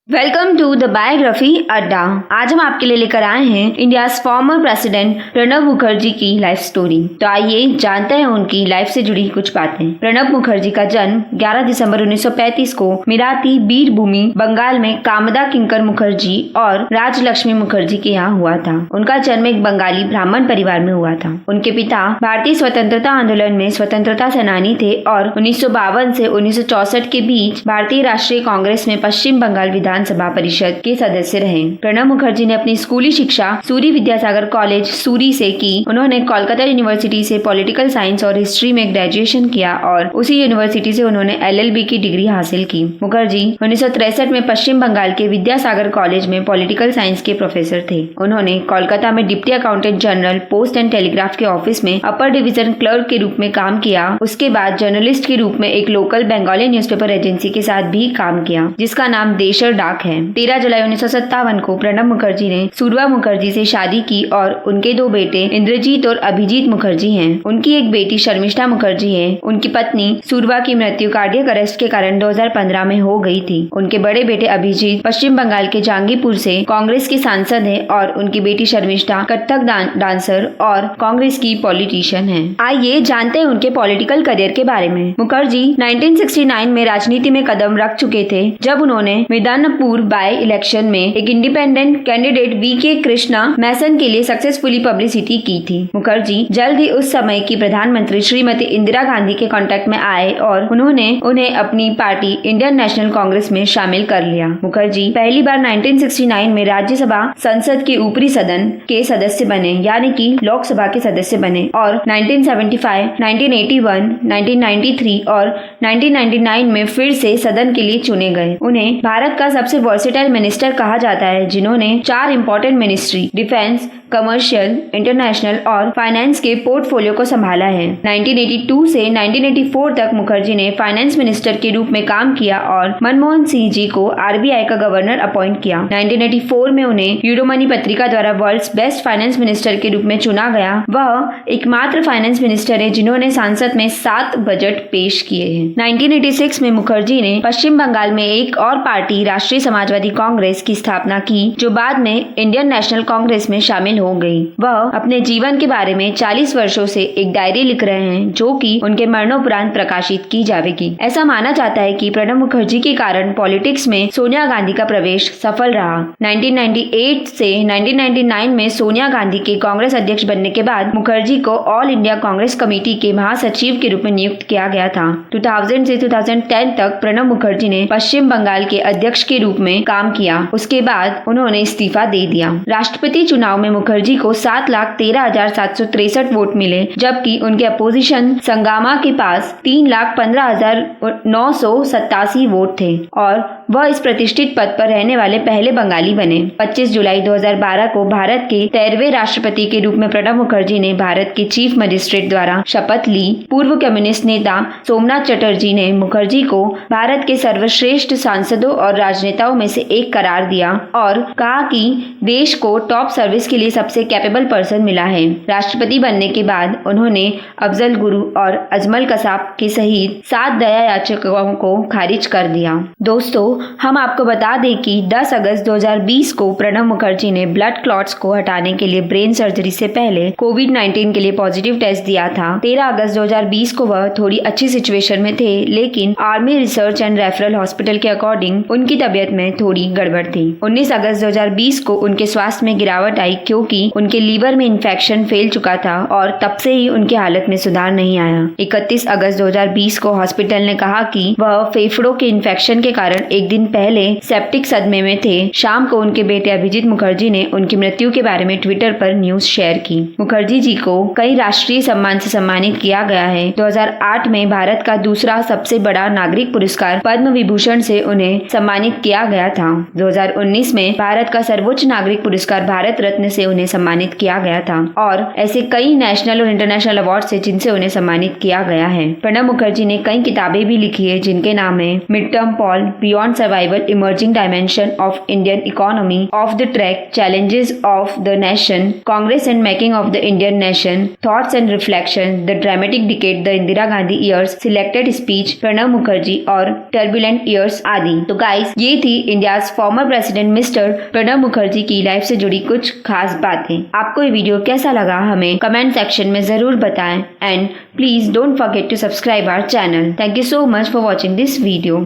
Welcome to the biography अड्डा। आज हम आपके लिए लेकर आए हैं India former president Pranab Mukherjee की लाइफ स्टोरी। तो आइए जानते हैं उनकी लाइफ से जुड़ी कुछ बातें। प्रणब मुखर्जी का जन्म 11 दिसंबर 1935 को मिराती बीरभूमि बंगाल में कामदा किंकर मुखर्जी और राजलक्ष्मी मुखर्जी के यहाँ हुआ था। उनका जन्म एक बंगाली ब्राह्मण परिवार में हुआ था। उनके पिता भारतीय स्वतंत्रता आंदोलन में स्वतंत्रता सेनानी थे और 1952 से 1964 के बीच भारतीय राष्ट्रीय कांग्रेस में पश्चिम बंगाल विधानसभा परिषद के सदस्य रहे। प्रणब मुखर्जी ने अपनी स्कूली शिक्षा सूरी विद्यासागर कॉलेज सूरी से की। उन्होंने कोलकाता यूनिवर्सिटी से पॉलिटिकल साइंस और हिस्ट्री में ग्रेजुएशन किया और उसी यूनिवर्सिटी से उन्होंने LLB की डिग्री हासिल की। मुखर्जी 1963 में पश्चिम बंगाल के विद्यासागर कॉलेज में पॉलिटिकल साइंस के प्रोफेसर थे। उन्होंने कोलकाता में deputy accountant general post and telegraph के ऑफिस में अपर डिवीजन क्लर्क के रूप में काम किया। उसके बाद जर्नलिस्ट के रूप में एक लोकल बंगाली न्यूज़पेपर एजेंसी के साथ भी काम किया, जिसका नाम देशर डाक है। 13 जुलाई 1957 को प्रणब मुखर्जी ने सूरवा मुखर्जी से शादी की और उनके दो बेटे इंद्रजीत और अभिजीत मुखर्जी हैं। उनकी एक बेटी शर्मिष्ठा मुखर्जी है। उनकी पत्नी सूरवा की मृत्यु कार्डियक अरेस्ट के कारण 2015 में हो गई थी। उनके बड़े बेटे अभिजीत पश्चिम बंगाल के जहांगीरपुर से कांग्रेस के सांसद है और उनकी बेटी शर्मिष्ठा कथक डांसर और कांग्रेस की पॉलिटिशियन है। आइए जानते हैं उनके पॉलिटिकल करियर के बारे में। मुखर्जी 1969 में राजनीति में कदम रख चुके थे जब उन्होंने मिदनापुर बाय इलेक्शन में एक इंडिपेंडेंट कैंडिडेट VK कृष्णा मैसन के लिए सक्सेसफुली पब्लिसिटी की थी। मुखर्जी जल्द ही उस समय की प्रधानमंत्री श्रीमती इंदिरा गांधी के कांटेक्ट में आए और उन्होंने उन्हें अपनी पार्टी इंडियन नेशनल कांग्रेस में शामिल कर लिया। मुखर्जी पहली बार 1969 में राज्यसभा संसद के ऊपरी सदन के सदस्य बने, यानी कि लोकसभा के सदस्य बने और 1975, 1981, 1993 और 1999 में फिर से सदन के लिए चुने गए। उन्हें भारत का सबसे वर्सेटाइल मिनिस्टर कहा जाता है, जिन्होंने 4 important ministry defence, commercial, international और फाइनेंस के पोर्टफोलियो को संभाला है। 1982 से 1984 तक मुखर्जी ने फाइनेंस मिनिस्टर के रूप में काम किया और मनमोहन सिंह जी को RBI का गवर्नर अपॉइंट किया। 1984 में उन्हें यूरोमनी पत्रिका द्वारा वर्ल्ड्स बेस्ट फाइनेंस मिनिस्टर के रूप में चुना गया। वह एकमात्र फाइनेंस मिनिस्टर है जिन्होंने संसद में 7 बजट पेश किए हैं। 1986 में मुखर्जी ने पश्चिम बंगाल में एक और पार्टी राष्ट्रीय समाजवादी कांग्रेस की स्थापना की, जो बाद में इंडियन नेशनल कांग्रेस में शामिल हो गई। वह अपने जीवन के बारे में 40 वर्षों से एक डायरी लिख रहे हैं, जो कि उनके मरणोपरांत प्रकाशित की जाएगी। ऐसा माना जाता है कि प्रणब मुखर्जी के कारण पॉलिटिक्स में सोनिया गांधी का प्रवेश सफल रहा। 1998 से 1999 में सोनिया गांधी के कांग्रेस अध्यक्ष बनने के बाद मुखर्जी को ऑल इंडिया कांग्रेस कमेटी के महासचिव के रूप में नियुक्त किया गया था। 2000 से 2010 तक प्रणब मुखर्जी ने पश्चिम बंगाल के अध्यक्ष के रूप में काम किया। उसके बाद उन्होंने इस्तीफा दे दिया। राष्ट्रपति चुनाव में मुखर्जी को 7,13,763 वोट मिले, जबकि उनके अपोजिशन संगामा के पास 3,15,987 वोट थे और वह इस प्रतिष्ठित पद पर रहने वाले पहले बंगाली बने। 25 जुलाई 2012 को भारत के 13वें राष्ट्रपति के रूप में प्रणब मुखर्जी ने भारत के चीफ मजिस्ट्रेट द्वारा शपथ ली। पूर्व कम्युनिस्ट नेता सोमनाथ चटर्जी ने मुखर्जी को भारत के सर्वश्रेष्ठ सांसदों और राजनेताओं में से एक करार दिया और कहा कि देश को टॉप सर्विस के लिए सबसे कैपेबल पर्सन मिला है। राष्ट्रपति बनने के बाद उन्होंने अफजल गुरु और अजमल कसाब के सहित 7 दया याचिकाओं को खारिज कर दिया। दोस्तों, हम आपको बता दें कि 10 अगस्त 2020 को प्रणब मुखर्जी ने ब्लड क्लॉट्स को हटाने के लिए ब्रेन सर्जरी से पहले कोविड-19 के लिए पॉजिटिव टेस्ट दिया था। 13 अगस्त 2020 को वह थोड़ी अच्छी सिचुएशन में थे, लेकिन army research and referral hospital के अकॉर्डिंग उनकी तबियत में थोड़ी गड़बड़ थी। 19 अगस्त 2020 को उनके स्वास्थ्य में गिरावट आई, क्योंकि उनके लीवर में इन्फेक्शन फैल चुका था और तब से ही उनकी हालत में सुधार नहीं आया। 31 अगस्त 2020 को हॉस्पिटल ने कहा कि वह फेफड़ों के इन्फेक्शन के कारण एक दिन पहले सेप्टिक सदमे में थे। शाम को उनके बेटे अभिजीत मुखर्जी ने उनकी मृत्यु के बारे में ट्विटर पर न्यूज शेयर की। मुखर्जी जी को कई राष्ट्रीय सम्मान से सम्मानित किया गया है। 2008 में भारत का दूसरा सबसे बड़ा नागरिक पुरस्कार पद्म विभूषण से उन्हें सम्मानित किया गया था। 2019 में भारत का सर्वोच्च नागरिक पुरस्कार भारत रत्न से उन्हें सम्मानित किया गया था और ऐसे कई नेशनल और इंटरनेशनल अवार्ड से जिनसे उन्हें सम्मानित किया गया है। प्रणब मुखर्जी ने कई किताबें भी लिखी है जिनके नाम है mid term Paul, beyond survival, emerging dimension of Indian economy, of the track, challenges of the nation, Congress and making of the Indian nation, thoughts and reflection, the dramatic decade, the Indira Gandhi years, selected speech, Pranab Mukherjee और turbulent years आदि। तो guys, ये थी India former president mister Pranab Mukherjee की life से जुड़ी कुछ खास बातें। आपको ये वीडियो कैसा लगा हमें कमेंट सेक्शन में जरूर बताएं and please don't forget to subscribe our channel. Thank you so much for watching this video.